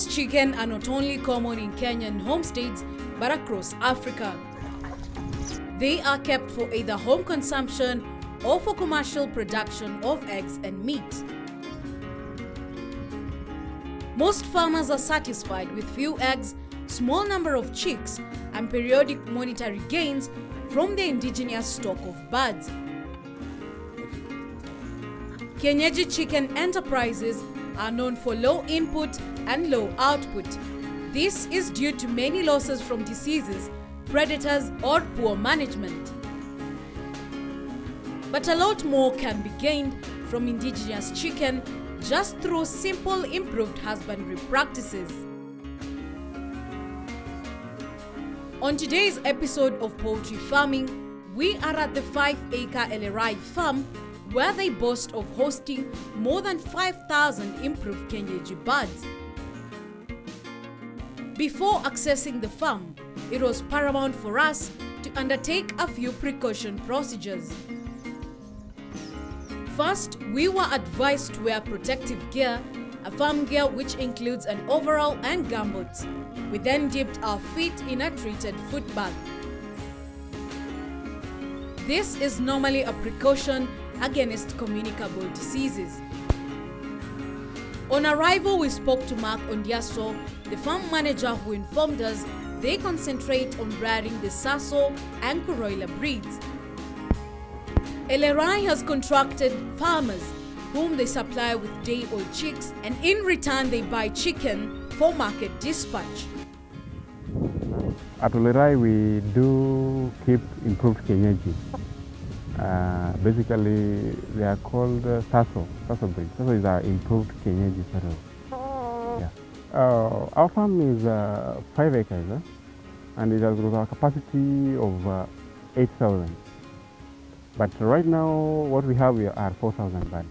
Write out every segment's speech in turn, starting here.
These chicken are not only common in Kenyan homesteads but across Africa. They are kept for either home consumption or for commercial production of eggs and meat. Most farmers are satisfied with few eggs, small number of chicks, and periodic monetary gains from the indigenous stock of birds. Kienyeji Chicken enterprises are known for low input and low output. This is due to many losses from diseases, predators, or poor management. But a lot more can be gained from indigenous chicken just through simple improved husbandry practices. On today's episode of Poultry Farming, we are at the 5-acre OLERAI farm where they boast of hosting more than 5,000 improved Kienyeji birds. Before accessing the farm, it was paramount for us to undertake a few precaution procedures. First, we were advised to wear protective gear, a farm gear which includes an overall and gumboots. We then dipped our feet in a treated foot bath. This is normally a precaution against communicable diseases. On arrival, we spoke to Mark Ondiaso, the farm manager, who informed us they concentrate on rearing the Saso and Kuroila breeds. OLERAI has contracted farmers whom they supply with day-old chicks, and in return they buy chicken for market dispatch. At OLERAI we do keep improved Kienyeji. Basically they are called Saso breed. Saso is our improved Kienyeji cattle. Yeah. Our farm is 5 acres and it has got a capacity of 8,000. But right now what we have are 4,000 birds.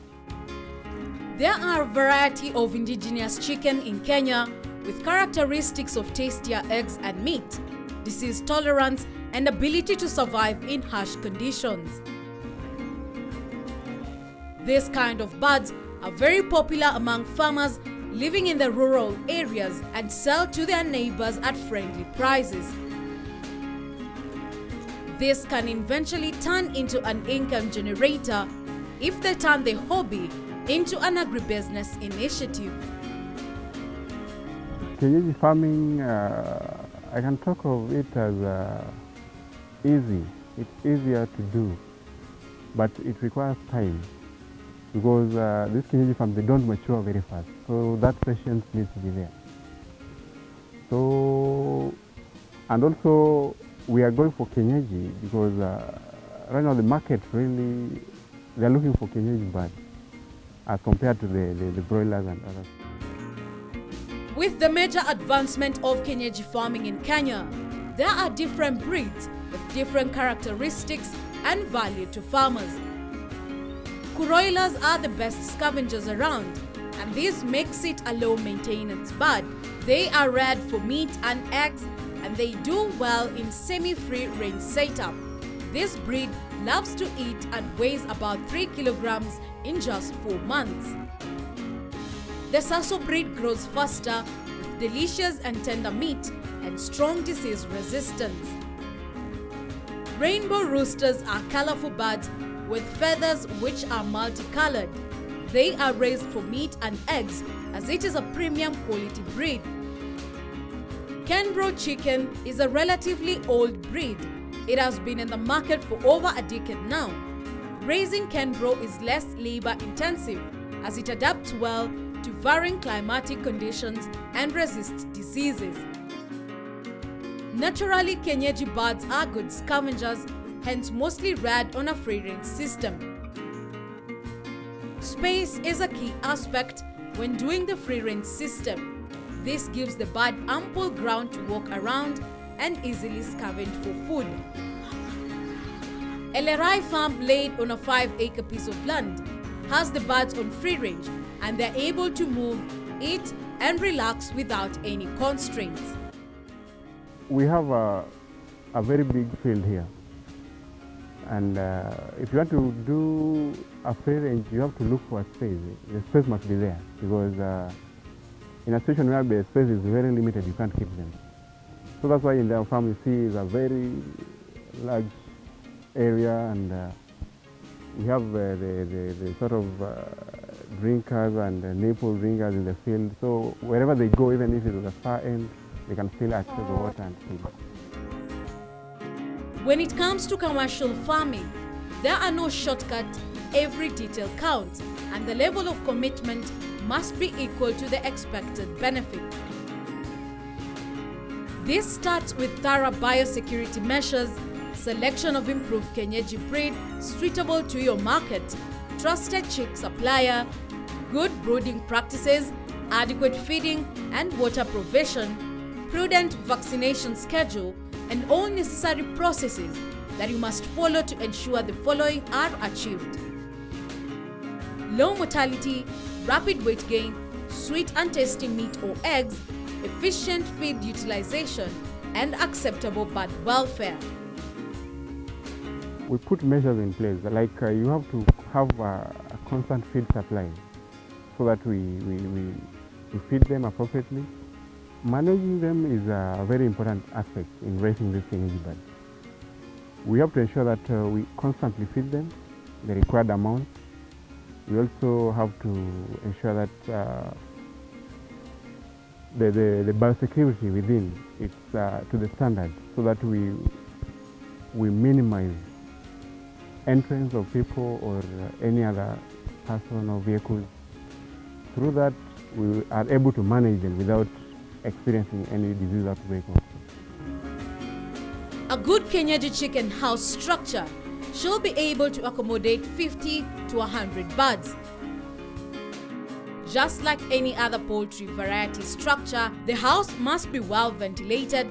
There are a variety of indigenous chicken in Kenya with characteristics of tastier eggs and meat, disease tolerance, and ability to survive in harsh conditions. This kind of birds are very popular among farmers living in the rural areas and sell to their neighbors at friendly prices. This can eventually turn into an income generator if they turn their hobby into an agribusiness initiative. Kienyeji farming, I can talk of it as easy. It's easier to do, but it requires time because these Kienyeji farms, they don't mature very fast. So that patience needs to be there. So, and also we are going for Kienyeji because right now the market really, they are looking for Kienyeji birds as compared to the broilers and others. With the major advancement of Kienyeji farming in Kenya, there are different breeds with different characteristics and value to farmers. Kuroilas are the best scavengers around, and this makes it a low maintenance bird. They are reared for meat and eggs, and they do well in semi-free range setup. This breed loves to eat and weighs about 3 kilograms in just 4 months. The Saso breed grows faster with delicious and tender meat and strong disease resistance. Rainbow roosters are colorful birds with feathers which are multicolored. They are raised for meat and eggs as it is a premium quality breed. Kenbro chicken is a relatively old breed. It has been in the market for over a decade now. Raising Kenbro is less labor intensive as it adapts well to varying climatic conditions and resists diseases. Naturally, Kienyeji birds are good scavengers, hence mostly reared on a free-range system. Space is a key aspect when doing the free-range system. This gives the bird ample ground to walk around and easily scavenge for food. OLERAI farm, laid on a 5-acre piece of land, has the birds on free range and they're able to move, eat and relax without any constraints. We have a very big field here, and if you want to do a free range, you have to look for a space. The space must be there because In a situation where the space is very limited, you can't keep them. So that's why in their farm you see is a very large area, and we have the sort of drinkers and nipple drinkers in the field. So wherever they go, even if it's at the far end, they can still access the water and feed. When it comes to commercial farming, there are no shortcuts. Every detail counts, and the level of commitment must be equal to the expected benefit. This starts with thorough biosecurity measures, selection of improved Kienyeji breed suitable to your market, trusted chick supplier, good brooding practices, adequate feeding and water provision, prudent vaccination schedule, and all necessary processes that you must follow to ensure the following are achieved: low mortality, rapid weight gain, sweet and tasty meat or eggs, efficient feed utilization, and acceptable bird welfare. We put measures in place, like you have to have a constant feed supply so that we feed them appropriately. Managing them is a very important aspect in raising these Kienyeji birds. We have to ensure that we constantly feed them the required amount. We also have to ensure that the biosecurity within is to the standard, so that we minimize entrance of people or any other person or vehicles. Through that, we are able to manage them without experiencing any disease outbreak. A good Kienyeji chicken house structure should be able to accommodate 50 to 100 birds. Just like any other poultry variety structure, the house must be well ventilated,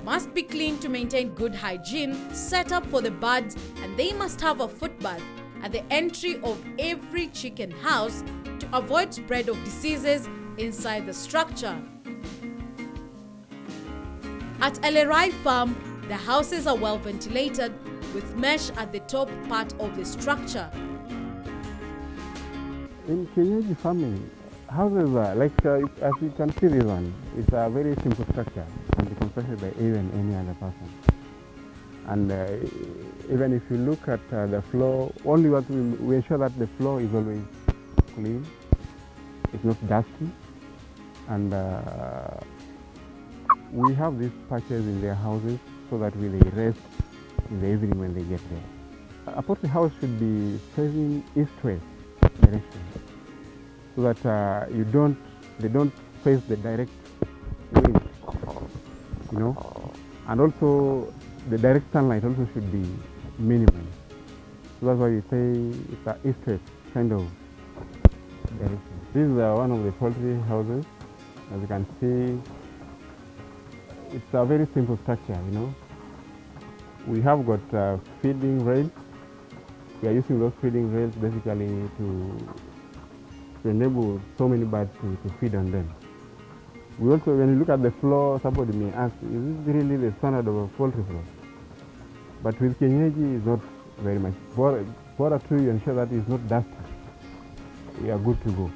must be clean to maintain good hygiene, set up for the birds, and they must have a footbath at the entry of every chicken house to avoid spread of diseases inside the structure. At OLERAI farm, the houses are well ventilated with mesh at the top part of the structure. In Kienyeji farming, houses are like, as you can see this one, it's a very simple structure and be constructed by even any other person. And even if you look at the floor, only what we ensure that the floor is always clean, it's not dusty, and we have these patches in their houses so that they rest in the evening when they get there. A poultry house should be facing east-west direction, so that they don't face the direct wind, you know, and also the direct sunlight also should be minimal. So that's why you say it's an east-west kind of direction. This is one of the poultry houses. As you can see, it's a very simple structure, you know. We have got feeding rails. We are using those feeding rails basically to enable so many birds to feed on them. We also, when you look at the floor, somebody may ask, is this really the standard of a poultry floor? But with Kienyeji, it's not very much. For a tree, you ensure that it's not dusty. We are good to go.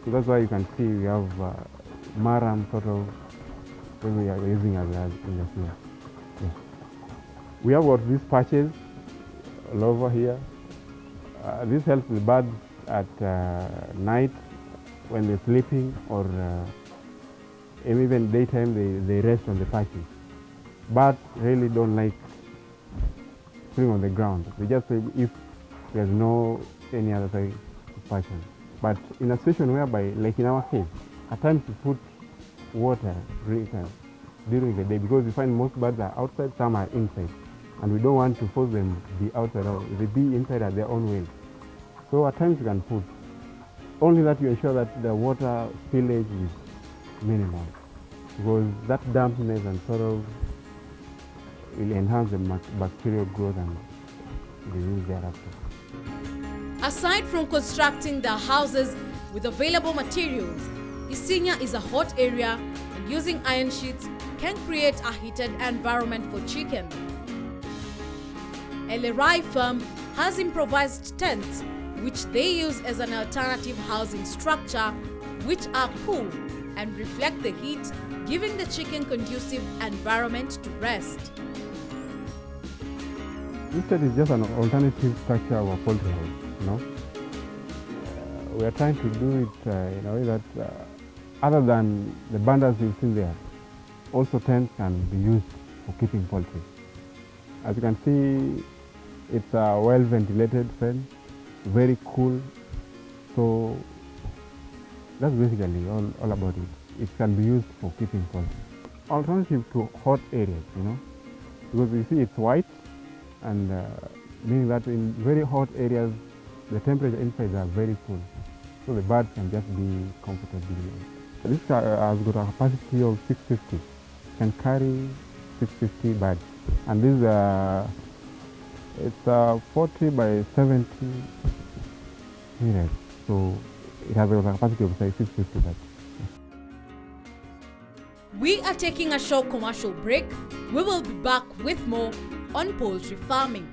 So that's why you can see we have maram sort of when we are using as in the floor. Yeah. We have got these patches all over here. This helps the birds at night when they're sleeping, or even daytime they rest on the patches. Birds really don't like sleeping on the ground. They just say if there's no any other type of patches. But in a situation whereby, like in our case, at times we put water during the day, because we find most birds are outside, some are inside, and we don't want to force them to be outside or they be inside at their own will. So at times you can put, only that you ensure that the water spillage is minimal, because that dampness and sort of will enhance the bacterial growth and disease thereafter. Aside from constructing their houses with available materials, Isinya is a hot area, and using iron sheets can create a heated environment for chicken. OLERAI farm has improvised tents, which they use as an alternative housing structure, which are cool and reflect the heat, giving the chicken conducive environment to rest. This set is just an alternative structure of a poultry house, we are trying to do it in a way that other than the bundles you see there, also tents can be used for keeping poultry. As you can see, it's a well ventilated pen, very cool. So that's basically all about it. It can be used for keeping poultry. Alternative to hot areas, because you see it's white, and meaning that in very hot areas, the temperature inside are very cool. So the birds can just be comfortably. This has got a capacity of 650. It can carry 650 birds. And this it's 40 by 70 meters. So it has a capacity of say 650 birds. We are taking a short commercial break. We will be back with more on poultry farming.